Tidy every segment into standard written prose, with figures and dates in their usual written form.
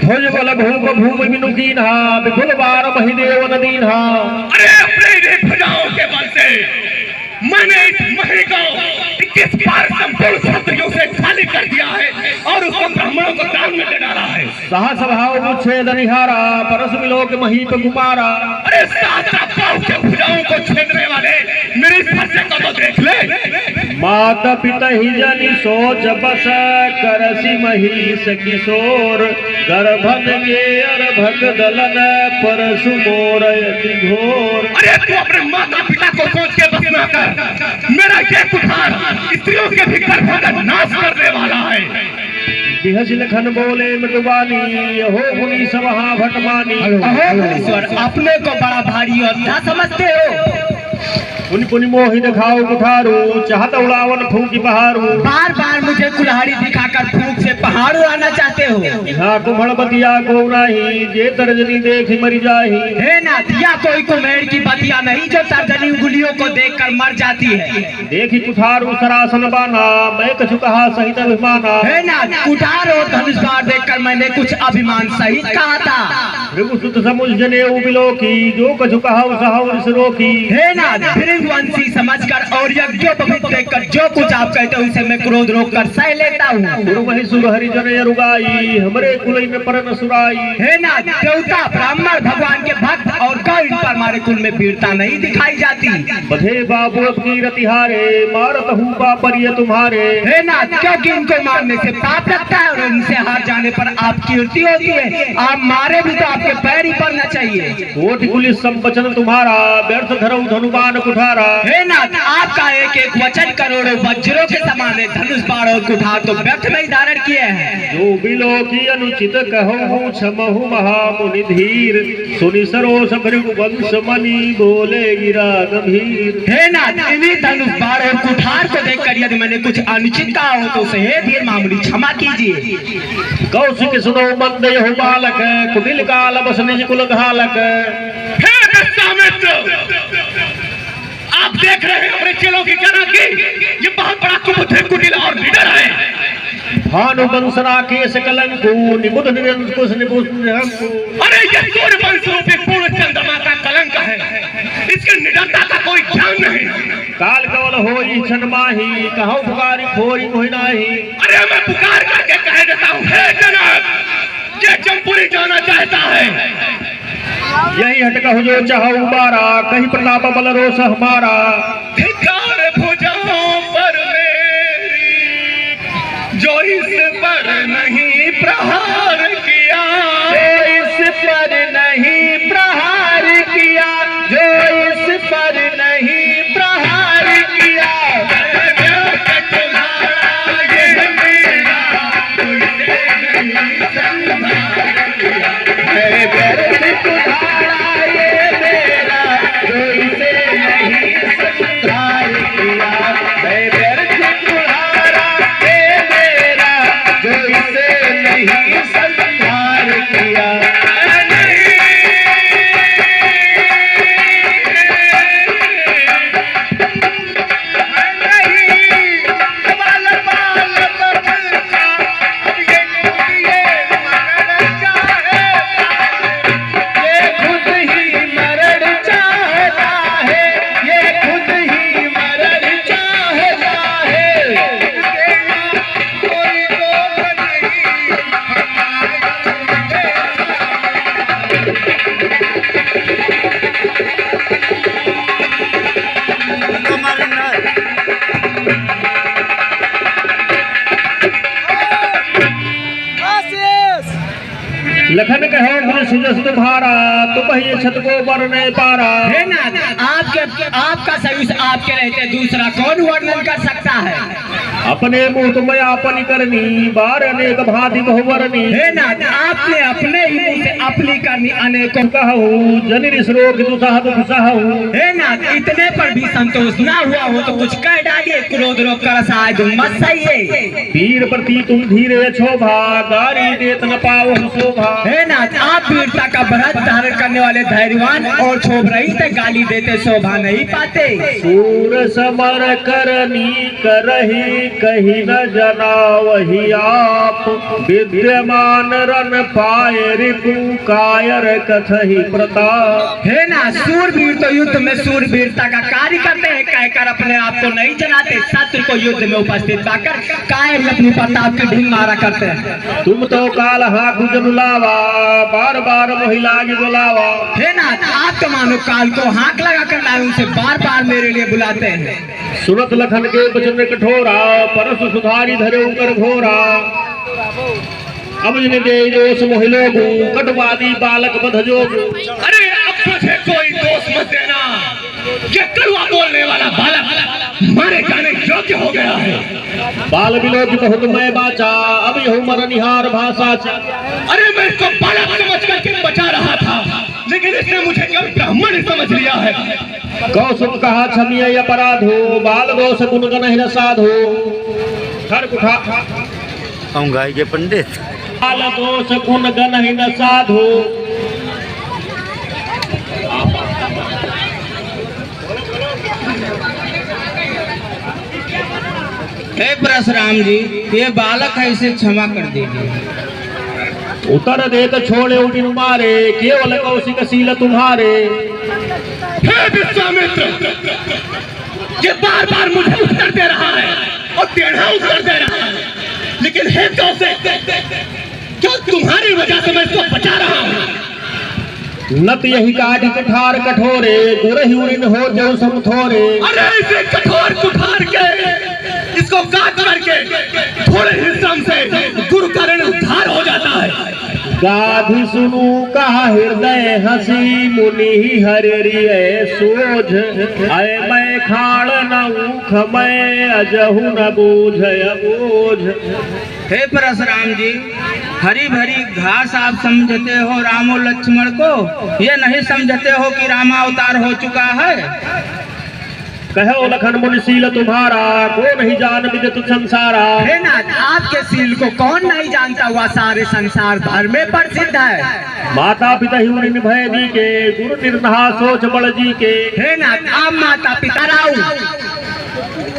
भोज बल भूप भूमि विनुकीन्हा विपुल बार महिदेव नदीन्हा। अरे अपने भुजाओं के बल से मैंने इस महल को 21 बार संपूर्ण क्षत्रियों से खाली कर दिया है और उसको ब्राह्मणों को दान में दे डाला है। सहस भाव उच्छेद निहारा परस विलोक महीप कुमारा। अरे सात के भुजाओं को छेदने वाले मेरे फंसे को तो देख ले। माता पिता ही जनि सोच बस करसी महिष किशोर गर्भन के अर्भक दलन परसु मोर अति घोर। अरे तू अपने माता पिता को सोच के बस ना कर, मेरा ये कुठार स्त्रियों के भी गर्भ का नाश करने वाला है। बिहस लखन बोले मृदुबानी हो मुनि सवहा भटमानी। अपने को बड़ा भारी और क्या समझते हो? पुनि पुनि मोहि दिखाओ कुठारू चाहत उड़ावन फूकी पहाड़ू। बार बार मुझे कुल्हाड़ी दिखाकर फूंक से पहाड़ उड़ाना चाहते हो? यहाँ कुम्हड़ बतिया को नहीं जे तर्जनी देखी मरी जाही। है ना दिया कोई कुम्हेड़ की बतिया नहीं जो तर्जनी उंगलियों को देखकर मर जाती है। देखी कुठारू सरासन बाना मैं कछु कहा सहित अभिमाना। है ना कुठार और धनुष बाण देखकर मैंने कुछ अभिमान सहित कहा था। भृगुसुत समुझ जनेऊ बिलोकी जो कछु कहा उस रोकी। है ना वंशी समझकर और यज्ञोपवीत देखकर जो कुछ आप कहते हो उसे मैं क्रोध रोककर सह लेता हूँ। वही सुर हरिजन रुगाई हमरे कुल में परन सुराई। है ना देवता ब्राह्मण भगवान के भक्त और कोई पर हमारे कुल में वीरता नहीं दिखाई जाती। बधे बाबू की रतिहारे मारत हूँ पापरिय तुम्हारे। है ना क्योंकि इनको मारने से पाप लगता है और इनसे हार जाने पर आप कीर्ति होती है। आप मारे भी तो आपके पैर ही पड़ना चाहिए। कोटि पुलिस संवचन तुम्हारा व्यर्थ धरऊ धनुबान कुठारा। है ना आपका एक एक वचन करोड़ों वज्रों के समान है। धनुष बाण और कुठार तो व्यर्थ में धारण किए हैं। जो बिलो की अनुचित कहो क्षमहु महामुनि धीर सुनि सरोस भृगुवंश मणि बोले गिरा गंभीर। है ना इन्हीं धनुष बाण और कुठार को देखकर यदि मैंने कुछ अनुचित कहा हो तो उसे हे धीर मामूली क्षमा कीजिए। कौशिक सुनो मंद यहु बालक कुटिल काल बस निज कुल घालक। आप देख रहे हैं अपने चेलों की तरह की ये बहुत बड़ा कुबुद्ध कुटिल और निडर है। भानु वंशना केश कलंकु निबुध निरंकुश निबुध निरंकु। अरे ये सूर्य वंश रूपी पूर्ण चंद्रमा का कलंक है, इसकी निडरता का कोई ध्यान नहीं। काल कवल होई क्षण माही कहो पुकारी खोई मोहि नाही। अरे मैं पुकार करके कह देता हूँ हे जनक ये चंपुरी जाना चाहता है। यही हटका हो जो चाहू बारा कहीं प्रताप बल रोष हमारा। धिक्कार भुजाओं पर मेरी जो इस पर नहीं प्रहार किया। जो इस पर नहीं प्रहार किया। जो इस पर नहीं प्रहार किया। लखन कहो सुजस तुम्हारा तुम ही छत को वर्णन पारा। है ना आपका सयुष आपके रहते दूसरा कौन वर्णन कर सकता है। अपने मुँह तुम्हें आपनी करनी बार अनेक भांति बहुवरनी। है ना आपने अपने ही मुँह से अपनी करनी अनेकों कहू जनिर श्लोक दुसह दुख सहू। है ना इतने पर भी संतोष ना हुआ हो तो कुछ कह डालिए क्रोध रोक कर सहाय मत सही। वीर प्रति तुम धीरे शोभा गारी देत न पाओ शोभा। हे नाथ, आप वीरता का व्रत धारण करने वाले धैर्यवान और क्षोभ रहित गाली देते शोभा नहीं पाते। सूर समर करनी करही कही न जना वही आप, विद्यमान रन पाए रिपु कायर कथहि प्रताप। हे ना, सूरवीर तो युद्ध में सूरवीरता का कार्य करते हैं, कहकर अपने आप को नहीं जलाते, शत्रु को युद्ध में उपस्थित पाकर कायर अपनी प्रताप की ढील मारा करते हैं। तुम तो काल हाँ कुछ बुलावा, बार बार महिला की बुलावा। हे ना, आप तो मानो काल को हाथ लगा कर लाए, उनसे बार बार मेरे लिए बुलाते हैं। सुरत लखन के वचन कठोरा, परसु सुधारी धरे कर घोरा। अब जिन्हें दे दोष मोहिलोगु, कटवादी बालक बध जोगु। अरे अब मुझे कोई दोष मत देना, ये कड़वा बोलने वाला बालक मारे जाने योग्य हो गया है। बाल बिलोक बहुत मैं बाचा, अब यहू मर निहार भाषा। अरे मैं इसको बालक समझ करके बचा रहा था, लेकिन इसने मुझे केवल ब्राह्मण समझ लिया है। कौसुम कहा क्षमीय अपराध हो, बाल दोष गुण गण साधो। हर कुठा हम गाय के पंडित। बाल दोष गुण गण साधो। हे परशुराम जी, ये बालक है, इसे क्षमा कर दीजिए। उतर दे तो छोड़े उठिन मारे, केवल कौशिक सील तुम्हारे। हे विश्वामित्र, ये बार बार मुझे उत्तर दे रहा है और टेढ़ा उत्तर दे रहा है, लेकिन हे कौशिक, क्या तुम्हारी वजह से मैं इसको बचा रहा हूँ? नत यही काट कुठार कठोरे, गुरहि उरिन हो जो समथोरे। अरे इसे कठोर कुठार के इसको काट करके थोड़े हिस्सों से गुरु का ऋण उद्धार हो जाता है। गाधी सुनु कहा हृदय हसी, मुनि ही हरिय सोझ। आय मैं खाड़ न ऊख मैं, अजहु न बूझ बोझ। हे परशुराम जी, हरी भरी घास आप समझते हो रामो लक्ष्मण को, ये नहीं समझते हो कि रामा अवतार हो चुका है। कहो लखन मुनिशील तुम्हारा, को नहीं जान विदित संसारा। हे नाथ, आपके शील को कौन नहीं जानता हुआ सारे संसार भर में प्रसिद्ध है। माता पिता ही उन्हें भय दी के, गुरु निर्नहा सोच बड़ जी के। हे नाथ, आप माता पिता राउ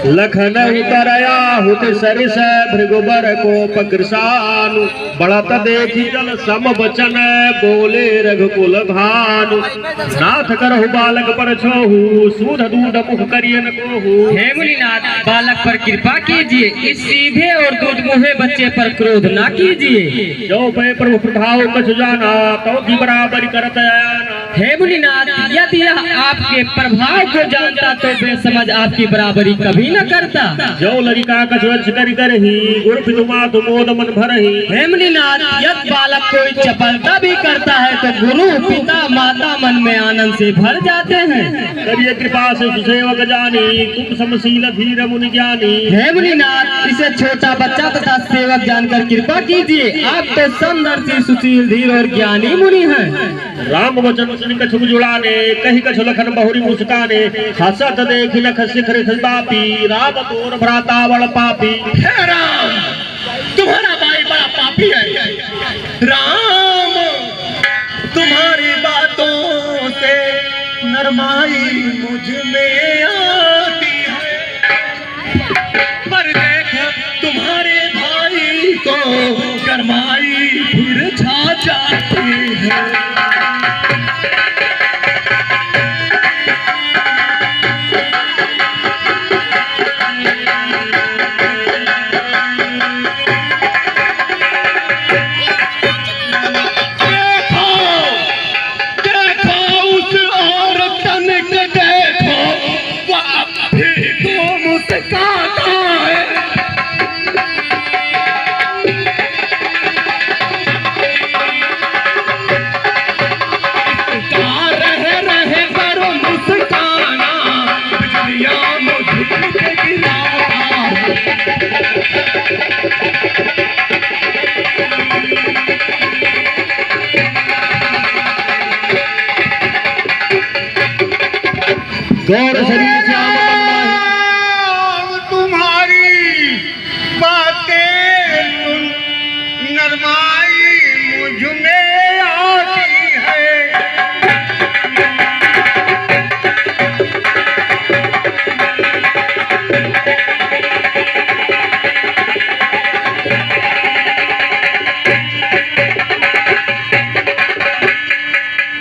लखन उतरया हुत सरिस, भृगुबर को पकृषानु। बढ़त देखी जल सम बचन, बोले रघुकुल भानु। नाथ करहु बालक पर छोहु, सूध दूध मुख करियन कोहु। हे मुनिनाथ, बालक पर कृपा कीजिए, इस सीधे और दूध मुहे बच्चे पर क्रोध ना कीजिए। जो पे प्रभु प्रभाव कछु जाना, तो की बराबरी करत आना। हे मुनिनाथ, यदि यह आपके प्रभाव को जानता तो बेसमझ आपकी बराबरी कभी न करता। जो ललिका कछु करही, गुरु पितु मातु मोद मन भरही। हे मुनिनाथ, यदि बालक कोई चपलता भी करता है तो गुरु पिता माता मन में आनंद से भर जाते हैं। करिए कृपा से सुसेवक जानी, तुम समशील धीर मुनि ज्ञानी। हे मुनिनाथ, इसे छोटा बच्चा तथा सेवक जानकर कृपा कीजिए, आप तो समदर्शी सुशील धीर और ज्ञानी मुनि हैं। राम वचन सुन कछु जुड़ाने, कही कछु लखन बहुरी मुस्काने। हसत देखि लख शिखर बापी, राम तोर भ्राता बड़ पापी। हे राम, तुम्हारा भाई बड़ा पापी है। राम, तुम्हारी बातों से नरमाई मुझ में आती है, पर देख तुम्हारे भाई को गरमाई फिर छा जाती है। गौर शरीर श्याम तुम्हारी बातें नरमाई मुझ नींद में आती है।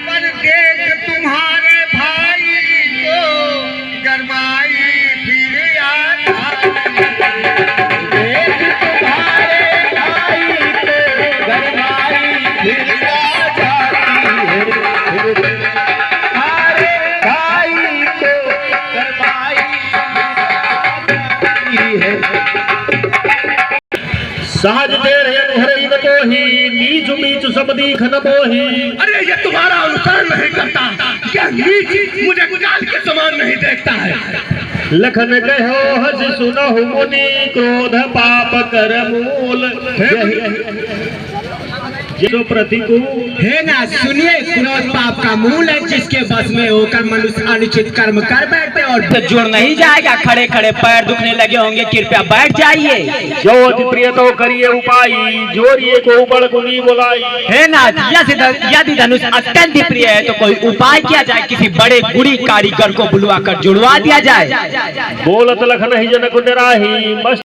पर देख तुम्हारे भाई को गरमाई फिर आता देख तुम्हारे भाई को गरमाई फिर आ जाती है। तुम्हारे भाई को गरमाई फिर आ जाती है। सहज देर मोहरी न कोही नीच मीच सब दीख न बोही। अरे ये तुम्हारा अनुसरण नहीं करता, क्या नीच मुझे काल के समान नहीं देखता है। लखन कहो हज सुनहु मुनि क्रोध पाप कर मूल। जो प्रतिकूल है ना, सुनिए, क्रोध पाप का मूल है, जिसके बस में होकर मनुष्य अनुचित कर्म कर बैठते और जुड़ नहीं जाएगा। खड़े खड़े पैर दुखने लगे होंगे, कृपया बैठ जाइए। जो अति प्रिय तो करिए उपाय जोरिए को बड़ गुनी बोलाई। है ना, यदि धनुष अत्यंत प्रिय है तो कोई उपाय किया जाए, किसी बड़े गुड़ी कारीगर को बुलवा कर जुड़वा दिया जाए। बोलत लखन ही जनक निराही।